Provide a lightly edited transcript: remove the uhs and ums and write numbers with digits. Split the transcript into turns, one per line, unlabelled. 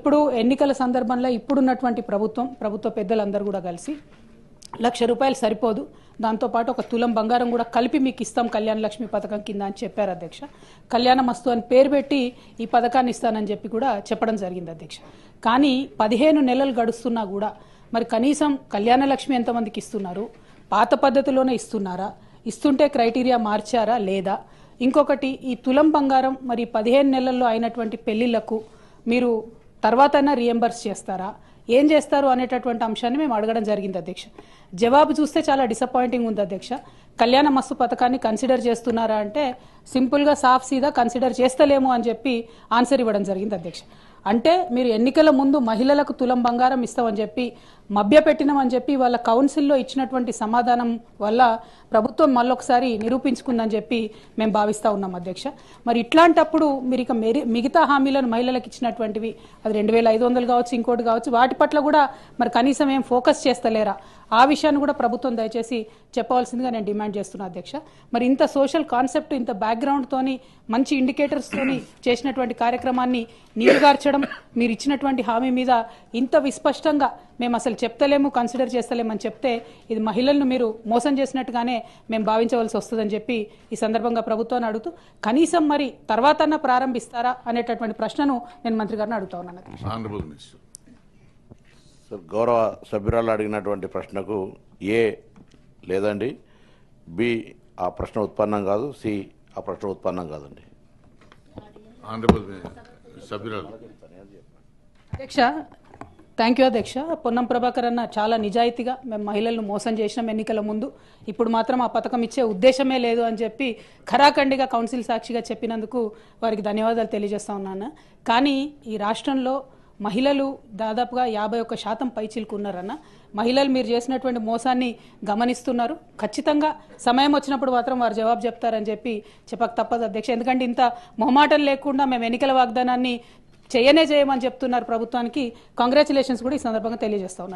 ఇప్పుడు ఎన్నికల సందర్భంలో ఇప్పుడున్నటువంటి ప్రభుత్వ పెద్దలందరూ కూడా కలిసి ₹1,00,000 సరిపోదు, దాంతోపాటు ఒక తులం బంగారం కూడా కలిపి మీకు ఇస్తాం కళ్యాణ లక్ష్మి పథకం కింద అని చెప్పారు అధ్యక్ష. కళ్యాణ మస్తు అని పేరు పెట్టి ఈ పథకాన్ని ఇస్తానని చెప్పి కూడా చెప్పడం జరిగింది అధ్యక్ష. కానీ 15 నెలలు గడుస్తున్నా కూడా మరి కనీసం కళ్యాణ లక్ష్మి ఎంతమందికి ఇస్తున్నారు, పాత పద్ధతిలోనే ఇస్తున్నారా, ఇస్తుంటే క్రైటీరియా మార్చారా లేదా, ఇంకొకటి ఈ తులం బంగారం మరి 15 నెలల్లో అయినటువంటి పెళ్లిళ్లకు మీరు తర్వాతైనా రీఎంబర్స్ చేస్తారా, ఏం చేస్తారు అనేటటువంటి అంశాన్ని మేము అడగడం జరిగింది అధ్యక్ష. జవాబు చూస్తే చాలా డిసప్పాయింటింగ్ ఉంది అధ్యక్ష. కళ్యాణ మస్తు పథకాన్ని కన్సిడర్ చేస్తున్నారా అంటే సింపుల్గా సాఫ్ సీదా కన్సిడర్ చేస్తలేము అని చెప్పి ఆన్సర్ ఇవ్వడం జరిగింది అధ్యక్ష. అంటే మీరు ఎన్నికల ముందు మహిళలకు తులం బంగారం ఇస్తామని చెప్పి మభ్యపెట్టినామని చెప్పి వాళ్ళ కౌన్సిల్లో ఇచ్చినటువంటి సమాధానం వల్ల ప్రభుత్వం మళ్ళొకసారి నిరూపించుకుందని చెప్పి మేము భావిస్తూ ఉన్నాం అధ్యక్ష. మరి ఇట్లాంటప్పుడు మీరు ఇక మిగతా హామీలను మహిళలకు ఇచ్చినటువంటివి అది 2,500 కావచ్చు, ఇంకోటి కావచ్చు, వాటి పట్ల కూడా మరి కనీసం ఏం ఫోకస్ చేస్తలేరా, ఆ విషయాన్ని కూడా ప్రభుత్వం దయచేసి చెప్పవలసిందిగా నేను డిమాండ్ చేస్తున్నా అధ్యక్ష. మరి ఇంత సోషల్ కాన్సెప్ట్, ఇంత బ్యాక్గ్రౌండ్ తోని మంచి ఇండికేటర్స్ తోని చేసినటువంటి కార్యక్రమాన్ని నీరుగార్చడం, మీరు ఇచ్చినటువంటి హామీ మీద ఇంత విస్పష్టంగా మేము అసలు చెప్తలేము, కన్సిడర్ చేస్తలేమని చెప్తే ఇది మహిళలను మీరు మోసం చేసినట్టుగానే మేము భావించవలసి వస్తుందని చెప్పి ఈ సందర్భంగా ప్రభుత్వాన్ని అడుగుతూ కనీసం మరి తర్వాతన్నా ప్రారంభిస్తారా అనేటటువంటి ప్రశ్నను నేను మంత్రి గారిని అడుగుతా ఉన్నాను.
సార్, గౌరవ సభ్యురాలు అడిగినటువంటి ప్రశ్నకు ఏ లేదండి, బి ఆ ప్రశ్న ఉత్పన్నం కాదు, సి ఆ ప్రశ్న ఉత్పన్నం కాదండి.
అధ్యక్ష, థ్యాంక్ యూ అధ్యక్ష. పొన్నం ప్రభాకర్ అన్న చాలా నిజాయితీగా మేము మహిళలను మోసం చేసినాం ఎన్నికల ముందు, ఇప్పుడు మాత్రం ఆ పథకం ఇచ్చే ఉద్దేశమే లేదు అని చెప్పి ఖరాఖండిగా కౌన్సిల్ సాక్షిగా చెప్పినందుకు వారికి ధన్యవాదాలు తెలియజేస్తా ఉన్నాను. కానీ ఈ రాష్ట్రంలో మహిళలు దాదాపుగా 51% పైచిలుకున్నారన్న. మహిళలు మీరు చేసినటువంటి మోసాన్ని గమనిస్తున్నారు. ఖచ్చితంగా సమయం వచ్చినప్పుడు మాత్రం వారు జవాబు చెప్తారని చెప్పి చెప్పక తప్పదు అధ్యక్ష. ఎందుకంటే ఇంత మొహమాటం లేకుండా మేము ఎన్నికల వాగ్దానాన్ని చేయమని చెప్తున్నారు ప్రభుత్వానికి. కంగ్రాచులేషన్స్ కూడా ఈ సందర్భంగా తెలియజేస్తా ఉన్నాను.